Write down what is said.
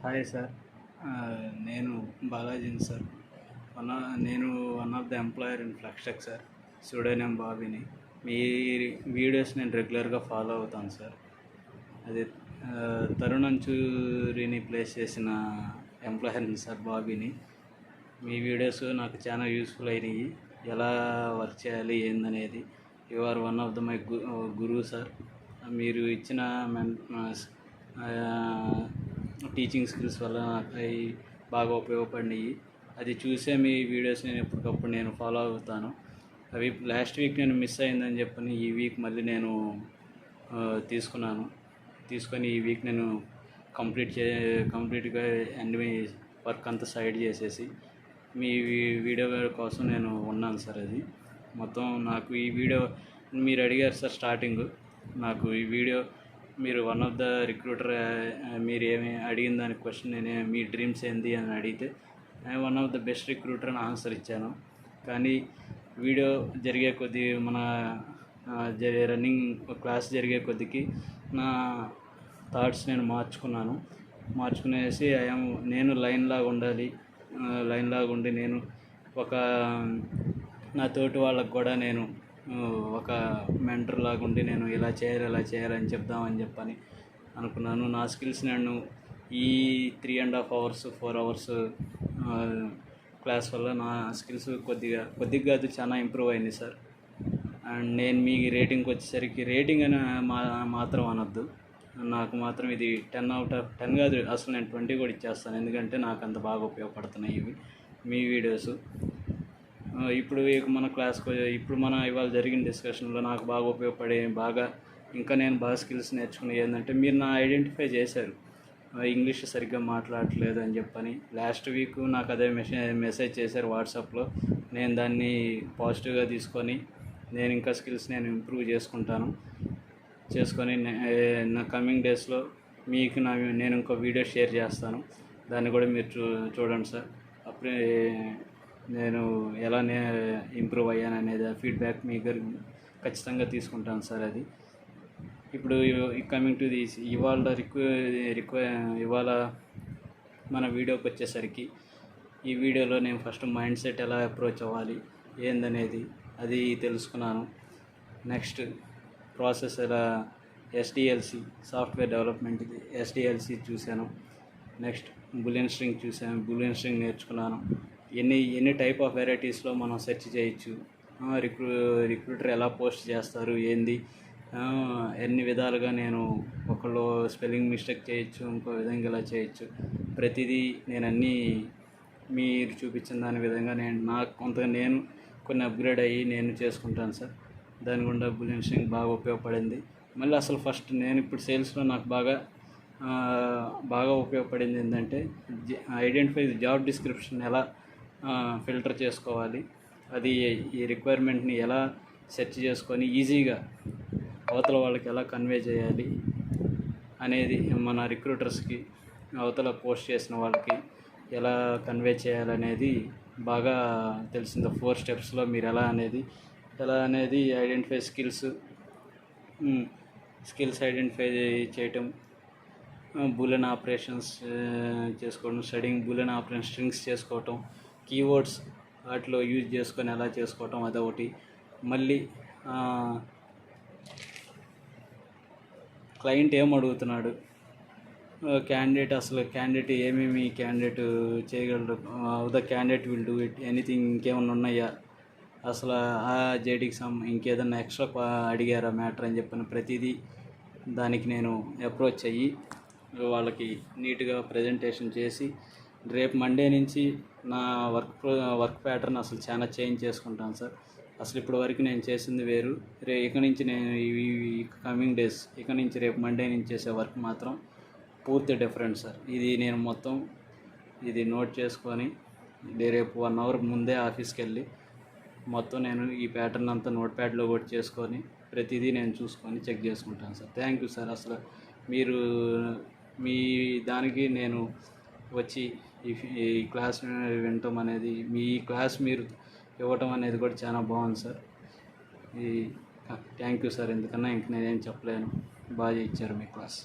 Hi sir. నేను బాలాజీని sir. One నేను one of the employer in Flextech sir. Pseudonym బాబీని. మీ వీడియోస్ నేను రెగ్యులర్గా ఫాలో అవుతాను సార్. అది తరుణ్ అంచూరిని ప్లేస్ చేసిన ఎంప్లాయర్ని సార్ బాబీని. మీ వీడియోస్ నాకు చాలా యూస్ఫుల్ అయినాయి. ఎలా వర్క్ చేయాలి ఏందనేది. You are one of the my గురువు సార్. మీరు ఇచ్చిన టీచింగ్ స్కిల్స్ వల్ల నాకు అవి బాగా ఉపయోగపడినాయి. అది చూసే మీ వీడియోస్ నేను ఎప్పటికప్పుడు ఫాలో అవుతాను. అవి లాస్ట్ వీక్ నేను మిస్ అయిందని చెప్పని ఈ వీక్ మళ్ళీ నేను తీసుకొని ఈ వీక్ నేను కంప్లీట్గా అన్ని వర్క్ అంతా సైడ్ చేసేసి మీ వీడియో కోసం నేను ఉన్నాను సార్. అది మొత్తం నాకు ఈ వీడియో మీరు అడిగారు సార్ స్టార్టింగ్. నాకు ఈ వీడియో మీరు వన్ ఆఫ్ ద రిక్రూటర్, మీరు ఏమి అడిగిన దాని క్వశ్చన్ మీ డ్రీమ్స్ ఏంది అని అడిగితే one of the best recruiter అని ఆన్సర్ ఇచ్చాను. కానీ వీడియో జరిగే కొద్దీ మన రన్నింగ్ క్లాస్ జరిగే కొద్దికి నా థాట్స్ నేను మార్చుకునేసి నేను లైన్ లాగా ఉండి నేను ఒక నా తోటి వాళ్ళకు కూడా నేను ఒక మెంటర్ లాగా ఉండి నేను ఇలా చేయాలని చెప్దామని చెప్పని అనుకున్నాను. నా స్కిల్స్ నేను ఈ 3.5 hours 4 hours క్లాస్ వల్ల నా స్కిల్స్ కొద్దిగా కాదు చాలా ఇంప్రూవ్ అయింది సార్. అండ్ నేను మీ రేటింగ్కి వచ్చేసరికి రేటింగ్ అని మాత్రం అనొద్దు. నాకు మాత్రం ఇది 10 out of 10 కాదు, అసలు నేను 20 కూడా ఇచ్చేస్తాను. ఎందుకంటే నాకు అంత బాగా ఉపయోగపడుతున్నాయి ఇవి మీ వీడియోస్. ఇప్పుడు మన ఇవాళ జరిగిన డిస్కషన్లో నాకు బాగా ఉపయోగపడే ఇంకా నేను బాగా స్కిల్స్ నేర్చుకునే ఏంటంటే మీరు ఐడెంటిఫై చేశారు ఇంగ్లీష్ సరిగ్గా మాట్లాడట్లేదు అని చెప్పని. లాస్ట్ వీక్ నాకు అదే మెసేజ్ చేశారు వాట్సాప్లో. నేను దాన్ని పాజిటివ్గా తీసుకొని నేను ఇంకా స్కిల్స్ ఇంప్రూవ్ చేసుకొని నా కమింగ్ డేస్లో మీకు నేను ఇంకో వీడియో షేర్ చేస్తాను. దాన్ని కూడా మీరు చూడండి సార్. అప్పుడే నేను ఎలా ఇంప్రూవ్ అయ్యాను అనేది ఫీడ్బ్యాక్ మీ దగ్గర ఖచ్చితంగా తీసుకుంటాను సార్. అది ఇప్పుడు కమింగ్ టు దిస్ ఇవాళ మన వీడియోకి వచ్చేసరికి ఈ వీడియోలో నేను ఫస్ట్ మైండ్ సెట్ ఎలా అప్రోచ్ అవ్వాలి ఏందనేది అది తెలుసుకున్నాను. నెక్స్ట్ ప్రాసెస్ ఎలా ఎస్డిఎల్సి సాఫ్ట్వేర్ డెవలప్మెంట్ ఎస్డిఎల్సి చూశాను. నెక్స్ట్ బూలియన్ స్ట్రింగ్ నేర్చుకున్నాను. ఎన్ని టైప్ ఆఫ్ వెరైటీస్లో మనం సెర్చ్ చేయొచ్చు, రిక్రూటర్ ఎలా పోస్ట్ చేస్తారు ఏంది, ఎన్ని విధాలుగా నేను ఒకళ్ళు స్పెల్లింగ్ మిస్టేక్ చేయొచ్చు, ఇంకో విధంగా ఇలా చేయొచ్చు. ప్రతిదీ నేను అన్నీ మీరు చూపించిన దాని విధంగా నేను కొన్ని అప్గ్రేడ్ అయ్యి నేను చేసుకుంటాను సార్. దాని గుండా బూలియన్ స్ట్రింగ్ బాగా ఉపయోగపడింది. మళ్ళీ అసలు ఫస్ట్ నేను ఇప్పుడు సేల్స్లో నాకు బాగా ఉపయోగపడింది ఏంటంటే ఐడెంటిఫై జాబ్ డిస్క్రిప్షన్ ఎలా ఫిల్టర్ చేసుకోవాలి, అది ఈ రిక్వైర్మెంట్ని ఎలా సెర్చ్ చేసుకొని ఈజీగా అవతల వాళ్ళకి ఎలా కన్వే చేయాలి అనేది, మన రిక్రూటర్స్కి అవతల పోస్ట్ చేసిన వాళ్ళకి ఎలా కన్వే చేయాలనేది బాగా తెలిసింది. 4 స్టెప్స్లో మీరు ఎలా అనేది ఐడెంటిఫై స్కిల్స్ ఐడెంటిఫై చేయటం, బూలియన్ ఆపరేషన్స్ చేసుకోవడం, స్టడింగ్ బూలియన్ ఆపరేషన్ స్ట్రింగ్స్ చేసుకోవటం, కీవర్డ్స్ వాటిలో యూజ్ చేసుకొని ఎలా చేసుకోవటం అదొకటి. మళ్ళీ క్లయింట్ ఏం అడుగుతున్నాడు, క్యాండిడేట్ ఏమేమి చేయగలరు, the candidate will do it, anything ఇంకేమన్నా ఉన్నాయా, అసలు ఆ జేడీకి ఇంకేదన్నా ఎక్స్ట్రా అడిగారా మ్యాటర్ అని చెప్పిన ప్రతిదీ దానికి నేను అప్రోచ్ అయ్యి వాళ్ళకి నీట్గా ప్రజెంటేషన్ చేసి రేపు మండే నుంచి నా వర్క్ ప్యాటర్న్ అసలు చాలా చేంజ్ చేసుకుంటాను సార్. అసలు ఇప్పటి వరకు నేను చేసింది వేరు. ఇక నుంచి నేను కమింగ్ డేస్ రేపు మండే నుంచి చేసే వర్క్ మాత్రం పూర్తి డిఫరెంట్ సార్. ఇది నేను మొత్తం నోట్ చేసుకొని రేపు 1 hour ముందే ఆఫీస్కి వెళ్ళి మొత్తం నేను ఈ ప్యాటర్న్ అంతా నోట్ ప్యాడ్లో కూడా చేసుకొని ప్రతిదీ నేను చూసుకొని చెక్ చేసుకుంటాను సార్. Thank you sir. అసలు మీరు మీ దానికి నేను వచ్చి ఈ క్లాస్ వినటం అనేది, మీ క్లాస్ మీరు ఇవ్వటం అనేది కూడా చాలా బాగుంది సార్. Thank you sir. ఎందుకన్నా ఇంక నేనేం చెప్పలేను. బాగా ఇచ్చారు మీ క్లాస్.